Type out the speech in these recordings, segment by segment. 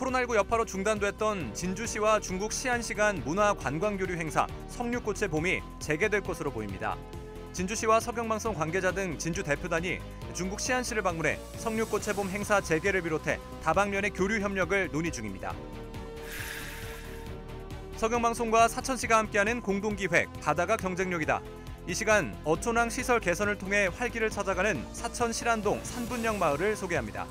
코로나19 여파로 중단됐던 진주시와 중국 시안시 간 문화관광교류 행사 성류꽃의 봄이 재개될 것으로 보입니다. 진주시와 서경방송 관계자 등 진주 대표단이 중국 시안시를 방문해 성류꽃의 봄 행사 재개를 비롯해 다방면의 교류 협력을 논의 중입니다. 서경방송과 사천시가 함께하는 공동기획 바다가 경쟁력이다. 이 시간 어촌항 시설 개선을 통해 활기를 찾아가는 사천 실안동 산분령 마을을 소개합니다.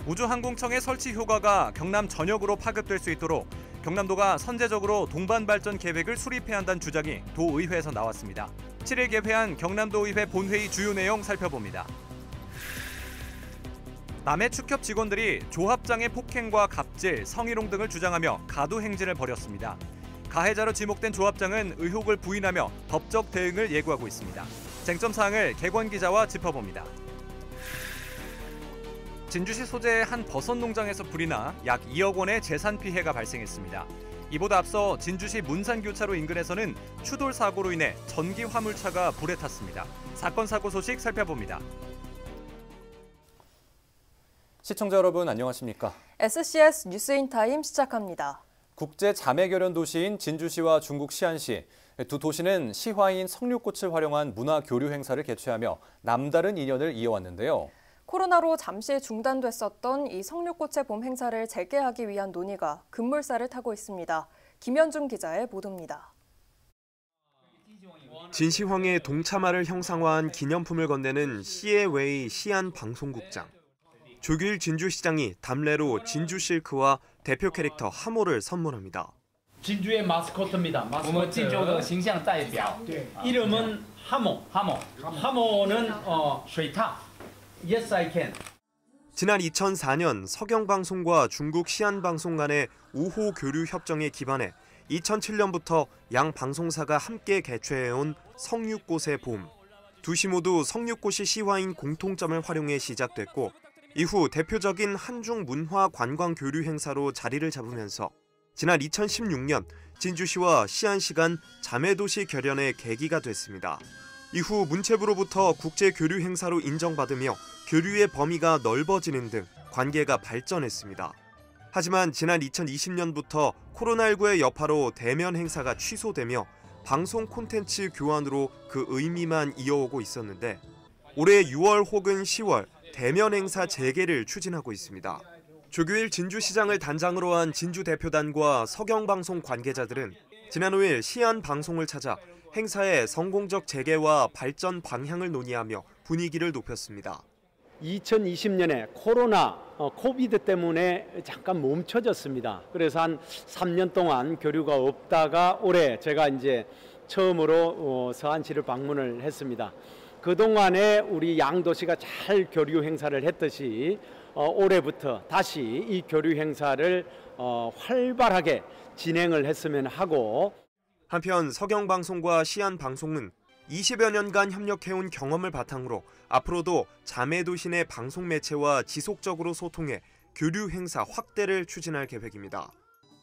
우주항공청의 설치 효과가 경남 전역으로 파급될 수 있도록 경남도가 선제적으로 동반발전 계획을 수립해야 한다는 주장이 도의회에서 나왔습니다. 7일 개회한 경남도의회 본회의 주요 내용 살펴봅니다. 남해 축협 직원들이 조합장의 폭행과 갑질, 성희롱 등을 주장하며 가두 행진을 벌였습니다. 가해자로 지목된 조합장은 의혹을 부인하며 법적 대응을 예고하고 있습니다. 쟁점 사항을 객원 기자와 짚어봅니다. 진주시 소재의 한 버섯 농장에서 불이 나 약 2억 원의 재산 피해가 발생했습니다. 이보다 앞서 진주시 문산교차로 인근에서는 추돌 사고로 인해 전기 화물차가 불에 탔습니다. 사건 사고 소식 살펴봅니다. 시청자 여러분 안녕하십니까? SCS 뉴스인타임 시작합니다. 국제 자매결연 도시인 진주시와 중국 시안시, 두 도시는 시화인 성류꽃을 활용한 문화 교류 행사를 개최하며 남다른 인연을 이어왔는데요. 코로나로 잠시 중단됐었던 이 성류꽃의 봄 행사를 재개하기 위한 논의가 급물살을 타고 있습니다. 김현중 기자의 보도입니다. 진시황의 동참화를 형상화한 기념품을 건네는 시애웨이 시안 방송국장. 조규일 진주시장이 담례로 진주실크와 대표 캐릭터 하모를 선물합니다. 진주의 마스코트입니다. 마스코트. 진주의形象代表. 이름은 하모. 하모는 水獭. Yes, I can. 지난 2004년 서경방송과 중국 시안방송 간의 우호 교류 협정에 기반해 2007년부터 양 방송사가 함께 개최해온 성류꽃의 봄. 두 시 모두 성류꽃이 시화인 공통점을 활용해 시작됐고 이후 대표적인 한중 문화 관광 교류 행사로 자리를 잡으면서 지난 2016년 진주시와 시안시 간 자매도시 결연의 계기가 됐습니다. 이후 문체부로부터 국제 교류 행사로 인정받으며 교류의 범위가 넓어지는 등 관계가 발전했습니다. 하지만 지난 2020년부터 코로나19의 여파로 대면 행사가 취소되며 방송 콘텐츠 교환으로 그 의미만 이어오고 있었는데 올해 6월 혹은 10월 대면 행사 재개를 추진하고 있습니다. 조규일 진주시장을 단장으로 한 진주 대표단과 서경방송 관계자들은 지난 5일 시안 방송을 찾아 행사의 성공적 재개와 발전 방향을 논의하며 분위기를 높였습니다. 2020년에 코로나, 코비드 때문에 잠깐 멈춰졌습니다. 그래서 한 3년 동안 교류가 없다가 올해 제가 이제 처음으로 서안시를 방문을 했습니다. 그동안에 우리 양 도시가 잘 교류 행사를 했듯이 올해부터 다시 이 교류 행사를 활발하게 진행을 했으면 하고 한편 서경방송과 시안방송은 20여 년간 협력해온 경험을 바탕으로 앞으로도 자매도시 내 방송 매체와 지속적으로 소통해 교류 행사 확대를 추진할 계획입니다.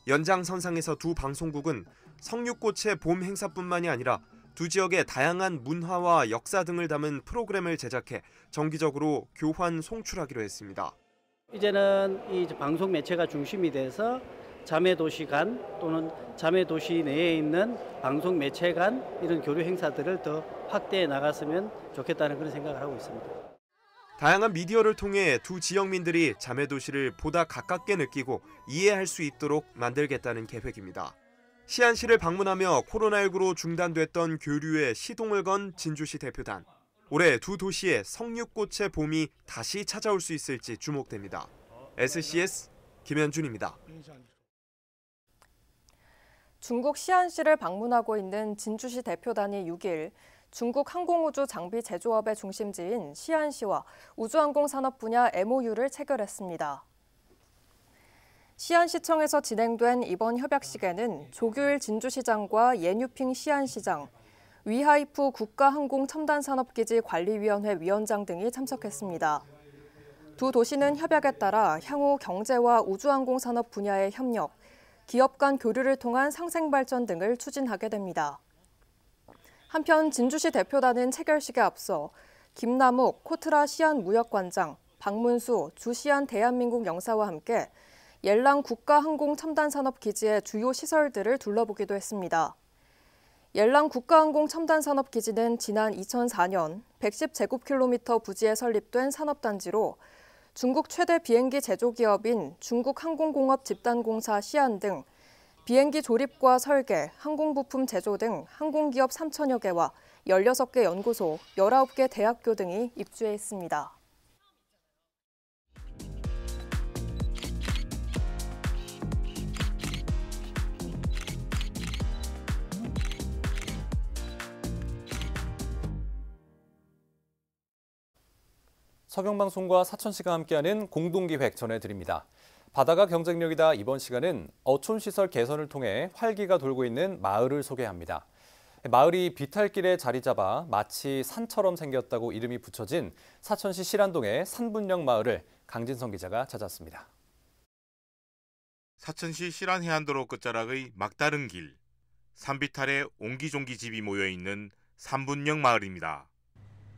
연장선상에서 두 방송국은 성류꽃의 봄 행사뿐만이 아니라 두 지역의 다양한 문화와 역사 등을 담은 프로그램을 제작해 정기적으로 교환 송출하기로 했습니다. 이제는 이 방송 매체가 중심이 돼서 자매도시 간 또는 자매도시 내에 있는 방송 매체 간 이런 교류 행사들을 더 확대해 나갔으면 좋겠다는 그런 생각을 하고 있습니다. 다양한 미디어를 통해 두 지역민들이 자매도시를 보다 가깝게 느끼고 이해할 수 있도록 만들겠다는 계획입니다. 시안시를 방문하며 코로나19로 중단됐던 교류에 시동을 건 진주시 대표단. 올해 두 도시의 성류꽃의 봄이 다시 찾아올 수 있을지 주목됩니다. SCS 김현준입니다. 중국 시안시를 방문하고 있는 진주시 대표단이 6일 중국 항공우주 장비 제조업의 중심지인 시안시와 우주항공 산업 분야 MOU를 체결했습니다. 시안시청에서 진행된 이번 협약식에는 조규일 진주시장과 예뉴핑 시안시장, 위하이프 국가항공첨단산업기지 관리위원회 위원장 등이 참석했습니다. 두 도시는 협약에 따라 향후 경제와 우주항공 산업 분야의 협력, 기업 간 교류를 통한 상생발전 등을 추진하게 됩니다. 한편 진주시 대표단은 체결식에 앞서 김남욱 코트라 시안 무역관장, 박문수 주시안 대한민국 영사와 함께 옐랑 국가항공첨단산업기지의 주요 시설들을 둘러보기도 했습니다. 옐랑 국가항공첨단산업기지는 지난 2004년 110제곱킬로미터 부지에 설립된 산업단지로 중국 최대 비행기 제조기업인 중국항공공업집단공사 시안 등 비행기 조립과 설계, 항공부품 제조 등 항공기업 3천여 개와 16개 연구소, 19개 대학교 등이 입주해 있습니다. 서경방송과 사천시가 함께하는 공동기획 전해드립니다. 바다가 경쟁력이다 이번 시간은 어촌시설 개선을 통해 활기가 돌고 있는 마을을 소개합니다. 마을이 비탈길에 자리 잡아 마치 산처럼 생겼다고 이름이 붙여진 사천시 실안동의 산분령 마을을 강진성 기자가 찾았습니다. 사천시 실안해안도로 끝자락의 막다른 길, 산비탈에 옹기종기 집이 모여있는 산분령 마을입니다.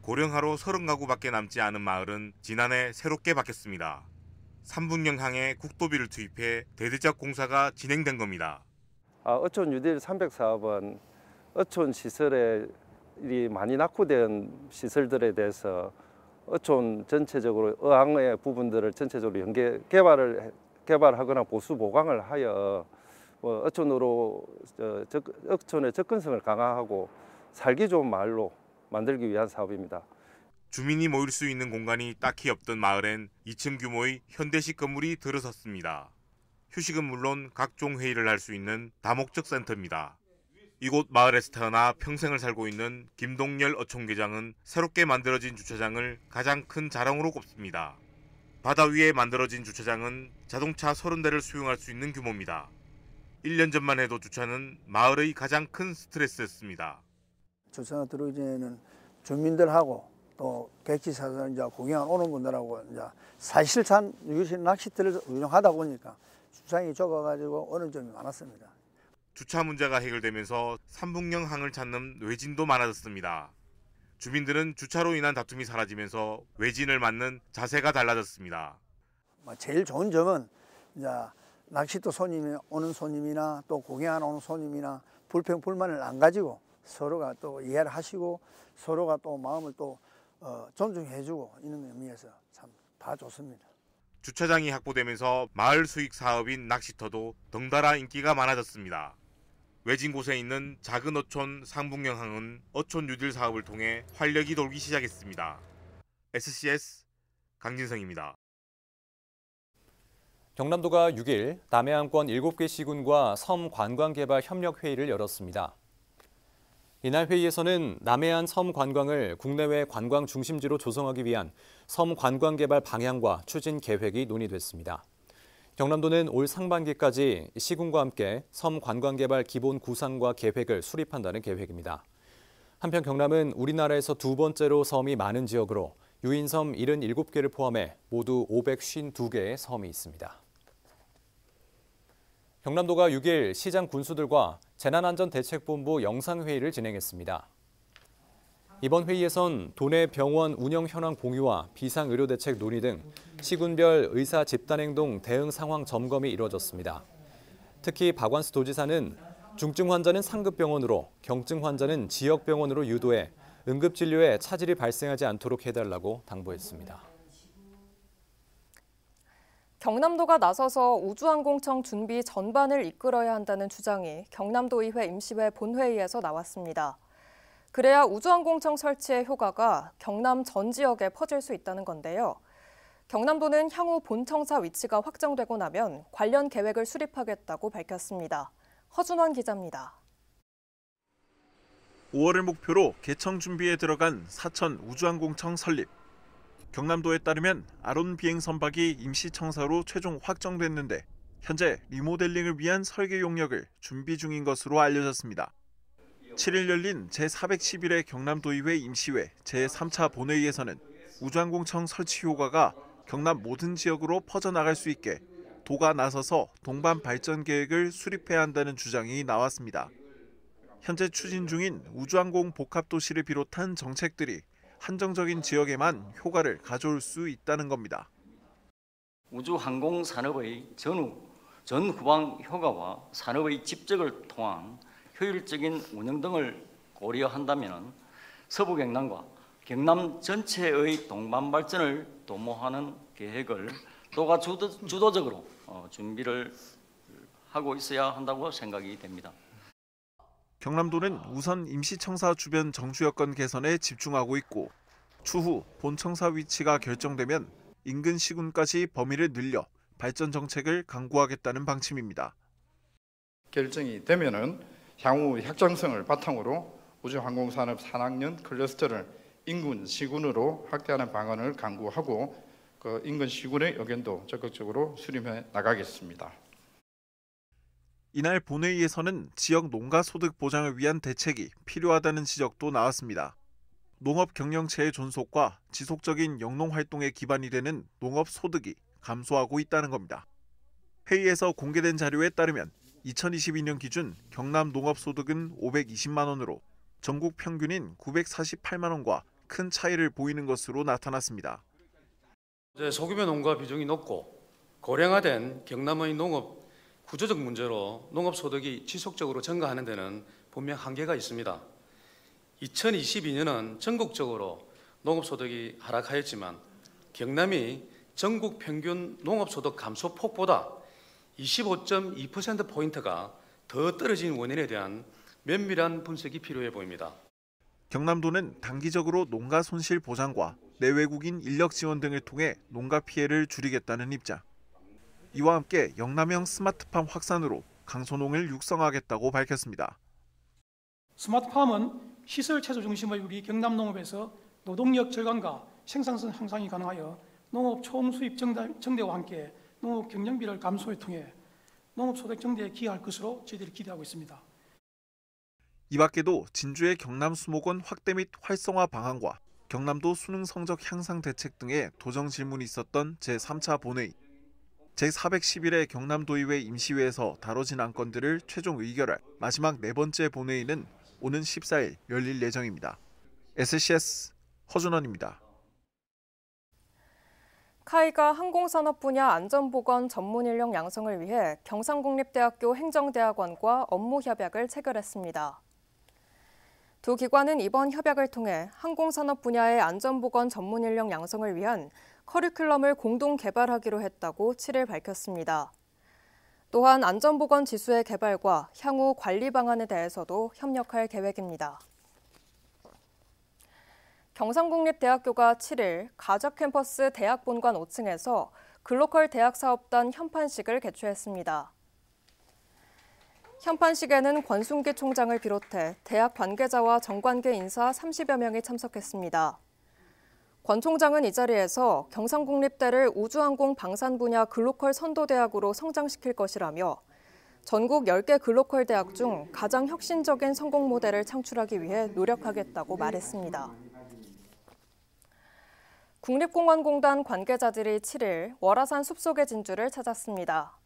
고령하로 30가구밖에 남지 않은 마을은 지난해 새롭게 바뀌었습니다. 산분령항에 국도비를 투입해 대대적 공사가 진행된 겁니다. 어촌 뉴딜 300사업은 어촌 시설에 많이 낙후된 시설들에 대해서 어촌 전체적으로 어항의 부분들을 전체적으로 개발하거나 보수 보강을 하여 어촌으로 어촌의 접근성을 강화하고 살기 좋은 마을로 만들기 위한 사업입니다. 주민이 모일 수 있는 공간이 딱히 없던 마을엔 2층 규모의 현대식 건물이 들어섰습니다. 휴식은 물론 각종 회의를 할 수 있는 다목적 센터입니다. 이곳 마을에서 태어나 평생을 살고 있는 김동열 어촌계장은 새롭게 만들어진 주차장을 가장 큰 자랑으로 꼽습니다. 바다 위에 만들어진 주차장은 자동차 30대를 수용할 수 있는 규모입니다. 1년 전만 해도 주차는 마을의 가장 큰 스트레스였습니다. 주차장 들어오기 전에는 주민들하고 또 객지사서 이제 구경 오는 분들하고 이제 사실상 유실 낚시터를 운영하다 보니까 주차장이 좁아가지고 어려운 점이 많았습니다. 주차 문제가 해결되면서 산분령항을 찾는 외진도 많아졌습니다. 주민들은 주차로 인한 다툼이 사라지면서 외진을 맞는 자세가 달라졌습니다. 제일 좋은 점은 이제 낚시터 손님이 오는 손님이나 또 구경하러 오는 손님이나 불평 불만을 안 가지고 서로가 또 이해를 하시고 서로가 또 마음을 또 존중해주고 이런 의미에서 참 다 좋습니다. 주차장이 확보되면서 마을 수익 사업인 낚시터도 덩달아 인기가 많아졌습니다. 외진 곳에 있는 작은 어촌 상북령항은 어촌 뉴딜 사업을 통해 활력이 돌기 시작했습니다. SCS 강진성입니다. 경남도가 6일 남해안권 7개 시군과 섬 관광개발 협력회의를 열었습니다. 이날 회의에서는 남해안 섬 관광을 국내외 관광 중심지로 조성하기 위한 섬 관광 개발 방향과 추진 계획이 논의됐습니다. 경남도는 올 상반기까지 시군과 함께 섬 관광 개발 기본 구상과 계획을 수립한다는 계획입니다. 한편 경남은 우리나라에서 두 번째로 섬이 많은 지역으로 유인섬 77개를 포함해 모두 552개의 섬이 있습니다. 경남도가 6일 시장 군수들과 재난안전대책본부 영상회의를 진행했습니다. 이번 회의에선 도내 병원 운영 현황 공유와 비상의료대책 논의 등 시군별 의사 집단행동 대응 상황 점검이 이루어졌습니다. 특히 박완수 도지사는 중증 환자는 상급병원으로, 경증 환자는 지역병원으로 유도해 응급진료에 차질이 발생하지 않도록 해달라고 당부했습니다. 경남도가 나서서 우주항공청 준비 전반을 이끌어야 한다는 주장이 경남도의회 임시회 본회의에서 나왔습니다. 그래야 우주항공청 설치의 효과가 경남 전 지역에 퍼질 수 있다는 건데요. 경남도는 향후 본청사 위치가 확정되고 나면 관련 계획을 수립하겠다고 밝혔습니다. 허준환 기자입니다. 5월을 목표로 개청 준비에 들어간 사천 우주항공청 설립. 경남도에 따르면 아론 비행 선박이 임시청사로 최종 확정됐는데 현재 리모델링을 위한 설계 용역을 준비 중인 것으로 알려졌습니다. 7일 열린 제411회 경남도의회 임시회 제3차 본회의에서는 우주항공청 설치 효과가 경남 모든 지역으로 퍼져나갈 수 있게 도가 나서서 동반 발전 계획을 수립해야 한다는 주장이 나왔습니다. 현재 추진 중인 우주항공 복합도시를 비롯한 정책들이 한정적인 지역에만 효과를 가져올 수 있다는 겁니다. 우주항공 산업의 전후방 효과와 산업의 집적을 통한 효율적인 운영 등을 고려한다면 서부 경남과 경남 전체의 동반 발전을 도모하는 계획을 도가 주도적으로 준비를 하고 있어야 한다고 생각이 됩니다. 경남도는 우선 임시청사 주변 정주 여건 개선에 집중하고 있고 추후 본청사 위치가 결정되면 인근 시군까지 범위를 늘려 발전 정책을 강구하겠다는 방침입니다. 결정이 되면은 향후 확장성을 바탕으로 우주항공산업 산학년 클러스터를 인근 시군으로 확대하는 방안을 강구하고 그 인근 시군의 의견도 적극적으로 수렴해 나가겠습니다. 이날 본회의에서는 지역 농가 소득 보장을 위한 대책이 필요하다는 지적도 나왔습니다. 농업 경영체의 존속과 지속적인 영농 활동에 기반이 되는 농업 소득이 감소하고 있다는 겁니다. 회의에서 공개된 자료에 따르면 2022년 기준 경남 농업 소득은 520만 원으로 전국 평균인 948만 원과 큰 차이를 보이는 것으로 나타났습니다. 소규모 농가 비중이 높고 고령화된 경남의 농업 구조적 문제로 농업 소득이 지속적으로 증가하는 데는 분명 한계가 있습니다. 2022년은 전국적으로 농업 소득이 하락하였지만 경남이 전국 평균 농업 소득 감소폭보다 25.2%포인트가 더 떨어진 원인에 대한 면밀한 분석이 필요해 보입니다. 경남도는 단기적으로 농가 손실 보상과 내외국인 인력 지원 등을 통해 농가 피해를 줄이겠다는 입장. 이와 함께 영남형 스마트팜 확산으로 강소농을 육성하겠다고 밝혔습니다. 스마트팜은 시설 최소 중심의 우리 경남 농업에서 노동력 절감과 생산성 향상이 가능하여 농업 총수입 증대와 함께 농업 경영비를 감소에 통해 농업 소득 증대에 기여할 것으로 저희들이 기대하고 있습니다. 이 밖에도 진주의 경남 수목원 확대 및 활성화 방안과 경남도 수능 성적 향상 대책 등의 도정 질문이 있었던 제3차 본회의. 제411회 경남도의회 임시회에서 다뤄진 안건들을 최종 의결할 마지막 네 번째 본회의는 오는 14일 열릴 예정입니다. SCS 허준원입니다. 카이가 항공산업 분야 안전보건 전문 인력 양성을 위해 경상국립대학교 행정대학원과 업무 협약을 체결했습니다. 두 기관은 이번 협약을 통해 항공산업 분야의 안전보건 전문 인력 양성을 위한 커리큘럼을 공동 개발하기로 했다고 7일 밝혔습니다. 또한 안전보건 지수의 개발과 향후 관리 방안에 대해서도 협력할 계획입니다. 경상국립대학교가 7일 가적캠퍼스 대학본관 5층에서 글로컬 대학사업단 현판식을 개최했습니다. 현판식에는 권순기 총장을 비롯해 대학 관계자와 정관계 인사 30여 명이 참석했습니다. 권 총장은 이 자리에서 경상국립대를 우주항공 방산 분야 글로컬 선도대학으로 성장시킬 것이라며 전국 10개 글로컬 대학 중 가장 혁신적인 성공 모델을 창출하기 위해 노력하겠다고 말했습니다. 국립공원공단 관계자들이 7일 월화산 숲속의 진주를 찾았습니다.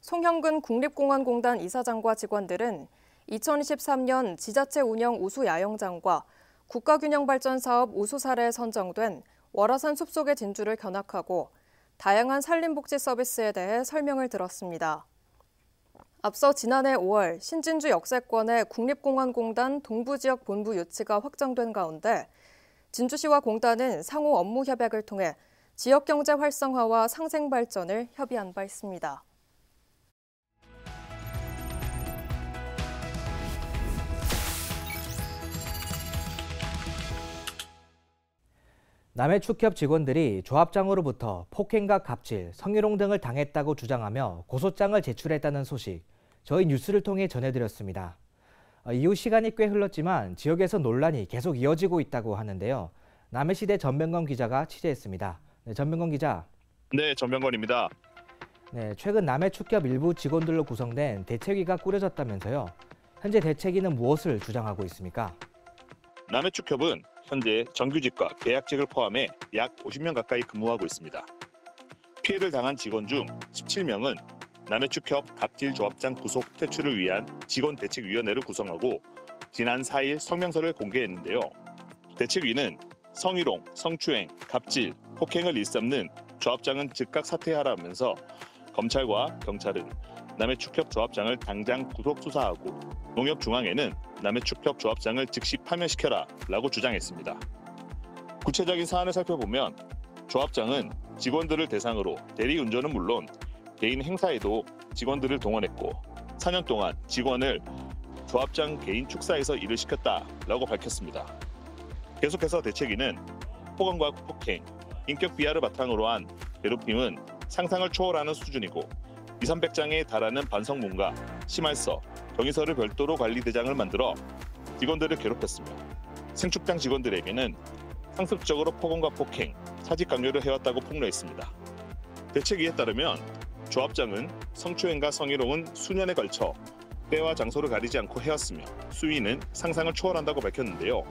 송형근 국립공원공단 이사장과 직원들은 2023년 지자체 운영 우수 야영장과 국가균형발전사업 우수 사례에 선정된 월화산 숲속의 진주를 견학하고 다양한 산림복지 서비스에 대해 설명을 들었습니다. 앞서 지난해 5월 신진주 역세권의 국립공원공단 동부지역 본부 유치가 확정된 가운데 진주시와 공단은 상호 업무 협약을 통해 지역경제 활성화와 상생 발전을 협의한 바 있습니다. 남해축협 직원들이 조합장으로부터 폭행과 갑질, 성희롱 등을 당했다고 주장하며 고소장을 제출했다는 소식, 저희 뉴스를 통해 전해드렸습니다. 이후 시간이 꽤 흘렀지만 지역에서 논란이 계속 이어지고 있다고 하는데요. 남해시대 전병건 기자가 취재했습니다. 네, 전병건 기자. 네, 전병건입니다. 네, 최근 남해축협 일부 직원들로 구성된 대책위가 꾸려졌다면서요. 현재 대책위는 무엇을 주장하고 있습니까? 남해축협은 현재 정규직과 계약직을 포함해 약 50명 가까이 근무하고 있습니다. 피해를 당한 직원 중 17명은 남해축협 갑질조합장 구속 퇴출을 위한 직원대책위원회를 구성하고 지난 4일 성명서를 공개했는데요. 대책위는 성희롱, 성추행, 갑질, 폭행을 일삼는 조합장은 즉각 사퇴하라면서 검찰과 경찰은 남해축협 조합장을 당장 구속 수사하고 농협중앙회는 남해축협 조합장을 즉시 파면시켜라 라고 주장했습니다. 구체적인 사안을 살펴보면 조합장은 직원들을 대상으로 대리운전은 물론 개인 행사에도 직원들을 동원했고 4년 동안 직원을 조합장 개인 축사에서 일을 시켰다라고 밝혔습니다. 계속해서 대책위는 폭언과 폭행, 인격 비하를 바탕으로 한 괴롭힘은 상상을 초월하는 수준이고 200~300장에 달하는 반성문과 심할서, 경위서를 별도로 관리대장을 만들어 직원들을 괴롭혔으며 생축장 직원들에게는 상습적으로 폭언과 폭행, 사직 강요를 해왔다고 폭로했습니다. 대책위에 따르면 조합장은 성추행과 성희롱은 수년에 걸쳐 때와 장소를 가리지 않고 해왔으며 수위는 상상을 초월한다고 밝혔는데요.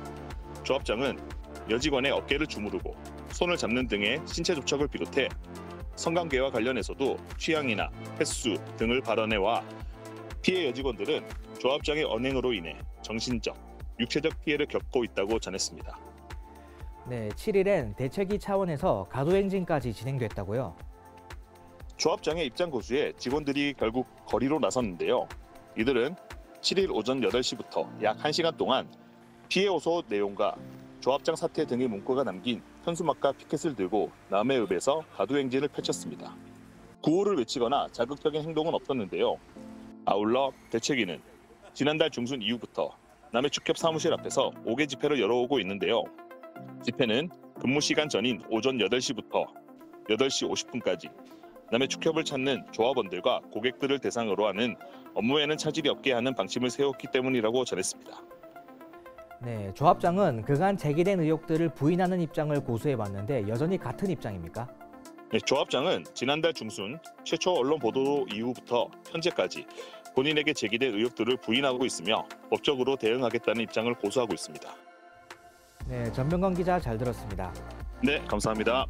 조합장은 여직원의 어깨를 주무르고 손을 잡는 등의 신체 접촉을 비롯해 성관계와 관련해서도 취향이나 횟수 등을 발언해와 피해 여직원들은 조합장의 언행으로 인해 정신적, 육체적 피해를 겪고 있다고 전했습니다. 네, 7일엔 대책위 차원에서 가도행진까지 진행됐다고요. 조합장의 입장 고수에 직원들이 결국 거리로 나섰는데요. 이들은 7일 오전 8시부터 약 1시간 동안 피해 호소 내용과 조합장 사퇴 등의 문구가 남긴 현수막과 피켓을 들고 남해읍에서 가도행진을 펼쳤습니다. 구호를 외치거나 자극적인 행동은 없었는데요. 아울러 대책위는 지난달 중순 이후부터 남해축협 사무실 앞에서 5개 집회를 열어오고 있는데요. 집회는 근무 시간 전인 오전 8시부터 8시 50분까지 남해축협을 찾는 조합원들과 고객들을 대상으로 하는 업무에는 차질이 없게 하는 방침을 세웠기 때문이라고 전했습니다. 네, 조합장은 그간 제기된 의혹들을 부인하는 입장을 고수해왔는데 여전히 같은 입장입니까? 네, 조합장은 지난달 중순 최초 언론 보도 이후부터 현재까지 본인에게 제기된 의혹들을 부인하고 있으며 법적으로 대응하겠다는 입장을 고수하고 있습니다. 네, 전병건 기자 잘 들었습니다. 네, 감사합니다.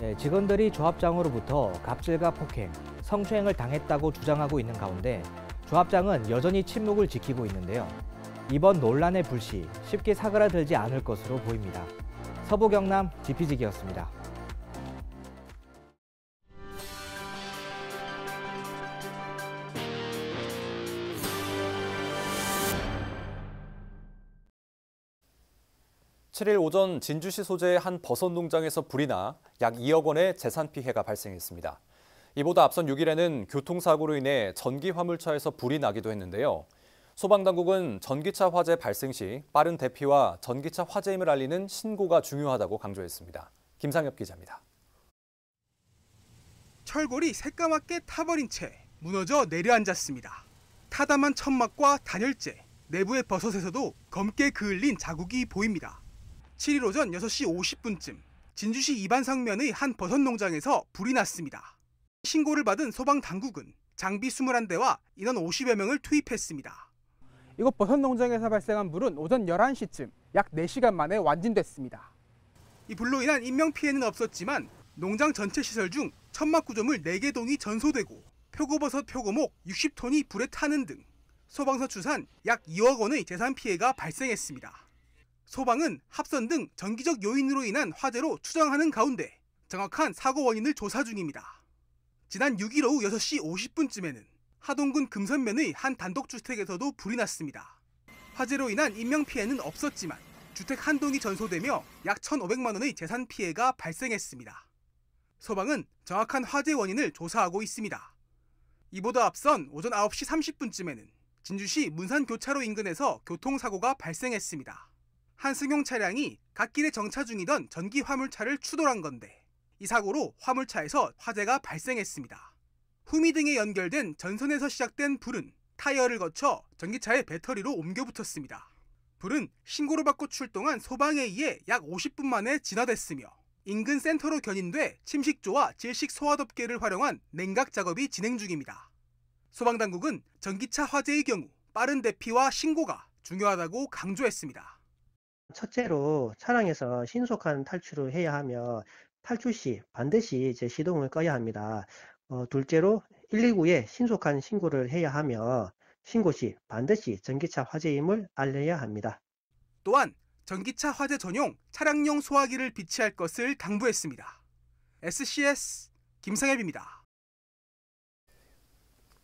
네, 직원들이 조합장으로부터 갑질과 폭행, 성추행을 당했다고 주장하고 있는 가운데 조합장은 여전히 침묵을 지키고 있는데요. 이번 논란의 불씨 쉽게 사그라들지 않을 것으로 보입니다. 서부 경남 지피지기였습니다. (7일) 오전 진주시 소재의 한 버섯 농장에서 불이 나 약 2억 원의 재산 피해가 발생했습니다. 이보다 앞선 6일에는 교통사고로 인해 전기 화물차에서 불이 나기도 했는데요. 소방당국은 전기차 화재 발생 시 빠른 대피와 전기차 화재임을 알리는 신고가 중요하다고 강조했습니다. 김상엽 기자입니다. 철골이 새까맣게 타버린 채 무너져 내려앉았습니다. 타담한 천막과 단열재, 내부의 버섯에서도 검게 그을린 자국이 보입니다. 7일 오전 6시 50분쯤 진주시 이반성면의 한 버섯 농장에서 불이 났습니다. 신고를 받은 소방당국은 장비 21대와 인원 50여 명을 투입했습니다. 이곳 버섯 농장에서 발생한 불은 오전 11시쯤 약 4시간 만에 완진됐습니다. 이 불로 인한 인명피해는 없었지만 농장 전체 시설 중 천막 구조물 4개 동이 전소되고 표고버섯 표고목 60톤이 불에 타는 등 소방서 추산 약 2억 원의 재산 피해가 발생했습니다. 소방은 합선 등 전기적 요인으로 인한 화재로 추정하는 가운데 정확한 사고 원인을 조사 중입니다. 지난 6일 오후 6시 50분쯤에는 하동군 금선면의 한 단독주택에서도 불이 났습니다. 화재로 인한 인명피해는 없었지만 주택 한 동이 전소되며 약 1,500만 원의 재산 피해가 발생했습니다. 소방은 정확한 화재 원인을 조사하고 있습니다. 이보다 앞선 오전 9시 30분쯤에는 진주시 문산교차로 인근에서 교통사고가 발생했습니다. 한 승용 차량이 갓길에 정차 중이던 전기 화물차를 추돌한 건데 이 사고로 화물차에서 화재가 발생했습니다. 후미 등에 연결된 전선에서 시작된 불은 타이어를 거쳐 전기차의 배터리로 옮겨 붙었습니다. 불은 신고를 받고 출동한 소방에 의해 약 50분 만에 진화됐으며 인근 센터로 견인돼 침식조와 질식 소화덮개를 활용한 냉각 작업이 진행 중입니다. 소방당국은 전기차 화재의 경우 빠른 대피와 신고가 중요하다고 강조했습니다. 첫째로 차량에서 신속한 탈출을 해야 하며 탈출 시 반드시 시동을 꺼야 합니다. 둘째로 119에 신속한 신고를 해야 하며 신고 시 반드시 전기차 화재임을 알려야 합니다. 또한 전기차 화재 전용 차량용 소화기를 비치할 것을 당부했습니다. SCS 김상엽입니다.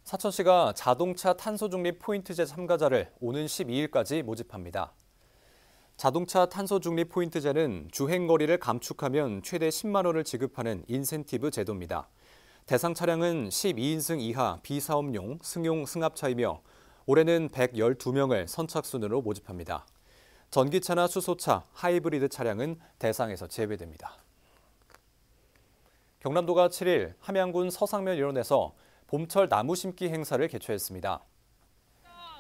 사천시가 자동차 탄소 중립 포인트제 참가자를 오는 12일까지 모집합니다. 자동차 탄소 중립 포인트제는 주행거리를 감축하면 최대 10만 원을 지급하는 인센티브 제도입니다. 대상 차량은 12인승 이하 비사업용 승용 승합차이며 올해는 112명을 선착순으로 모집합니다. 전기차나 수소차, 하이브리드 차량은 대상에서 제외됩니다. 경남도가 7일 함양군 서상면 일원에서 봄철 나무 심기 행사를 개최했습니다.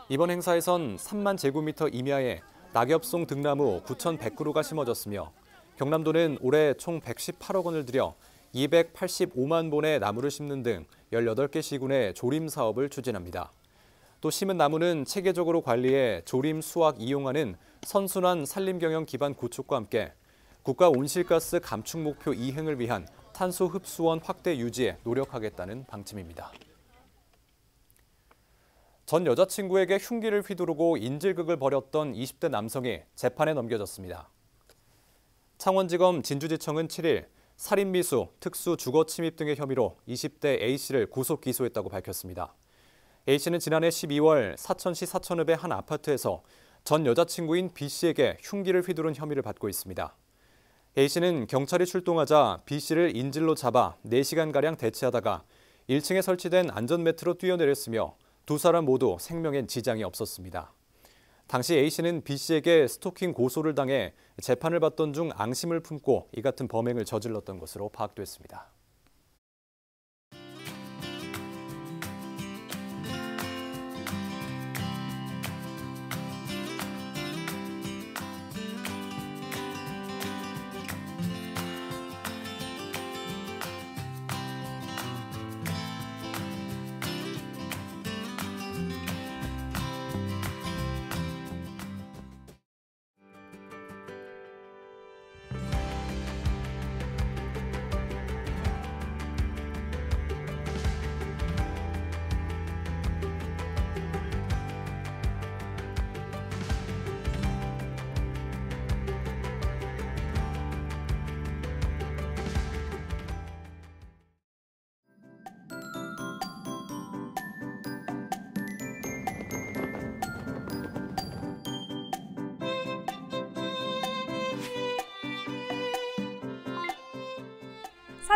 이번 행사에선 3만 제곱미터 임야에 낙엽송 등나무 9,100그루가 심어졌으며 경남도는 올해 총 118억 원을 들여 285만 본의 나무를 심는 등 18개 시군의 조림 사업을 추진합니다. 또 심은 나무는 체계적으로 관리해 조림, 수확, 이용하는 선순환 산림경영 기반 구축과 함께 국가 온실가스 감축 목표 이행을 위한 탄소 흡수원 확대 유지에 노력하겠다는 방침입니다. 전 여자친구에게 흉기를 휘두르고 인질극을 벌였던 20대 남성이 재판에 넘겨졌습니다. 창원지검 진주지청은 7일 살인미수, 특수 주거침입 등의 혐의로 20대 A씨를 구속 기소했다고 밝혔습니다. A씨는 지난해 12월 사천시 사천읍의 한 아파트에서 전 여자친구인 B씨에게 흉기를 휘두른 혐의를 받고 있습니다. A씨는 경찰이 출동하자 B씨를 인질로 잡아 4시간가량 대치하다가 1층에 설치된 안전매트로 뛰어내렸으며 두 사람 모두 생명엔 지장이 없었습니다. 당시 A씨는 B씨에게 스토킹 고소를 당해 재판을 받던 중 앙심을 품고 이 같은 범행을 저질렀던 것으로 파악됐습니다.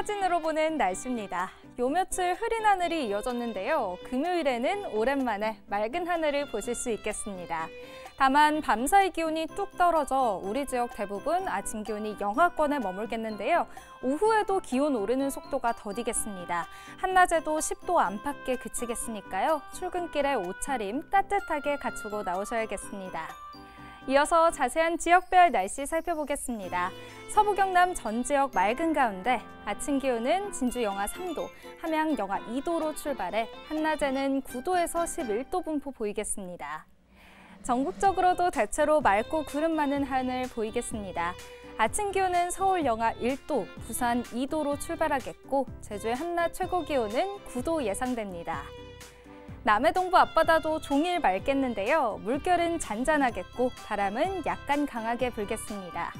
사진으로 보는 날씨입니다. 요 며칠 흐린 하늘이 이어졌는데요. 금요일에는 오랜만에 맑은 하늘을 보실 수 있겠습니다. 다만 밤사이 기온이 뚝 떨어져 우리 지역 대부분 아침 기온이 영하권에 머물겠는데요. 오후에도 기온 오르는 속도가 더디겠습니다. 한낮에도 10도 안팎에 그치겠으니까요. 출근길에 옷차림 따뜻하게 갖추고 나오셔야겠습니다. 이어서 자세한 지역별 날씨 살펴보겠습니다. 서부 경남 전 지역 맑은 가운데 아침 기온은 진주 영하 3도, 함양 영하 2도로 출발해 한낮에는 9도에서 11도 분포 보이겠습니다. 전국적으로도 대체로 맑고 구름 많은 하늘 보이겠습니다. 아침 기온은 서울 영하 1도, 부산 2도로 출발하겠고 제주의 한낮 최고 기온은 9도 예상됩니다. 남해 동부 앞바다도 종일 맑겠는데요. 물결은 잔잔하겠고 바람은 약간 강하게 불겠습니다.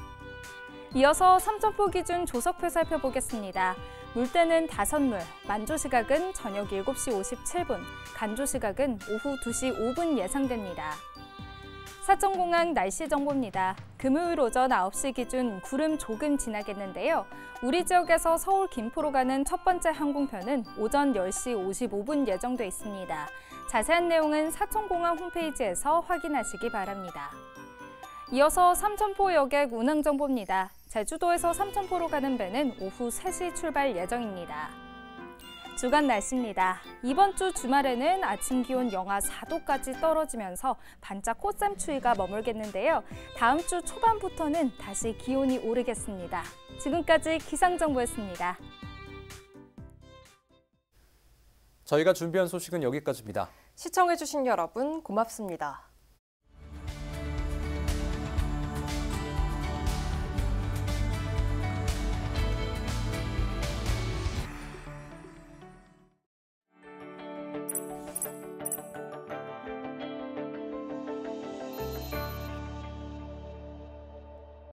이어서 삼천포 기준 조석표 살펴보겠습니다. 물때는 5물, 만조 시각은 저녁 7시 57분, 간조 시각은 오후 2시 5분 예상됩니다. 사천공항 날씨 정보입니다. 금요일 오전 9시 기준 구름 조금 지나겠는데요. 우리 지역에서 서울 김포로 가는 첫 번째 항공편은 오전 10시 55분 예정돼 있습니다. 자세한 내용은 사천공항 홈페이지에서 확인하시기 바랍니다. 이어서 삼천포 여객 운항 정보입니다. 제주도에서 삼천포로 가는 배는 오후 3시 출발 예정입니다. 주간 날씨입니다. 이번 주 주말에는 아침 기온 영하 4도까지 떨어지면서 반짝 꽃샘 추위가 머물겠는데요. 다음 주 초반부터는 다시 기온이 오르겠습니다. 지금까지 기상정보였습니다. 저희가 준비한 소식은 여기까지입니다. 시청해주신 여러분 고맙습니다.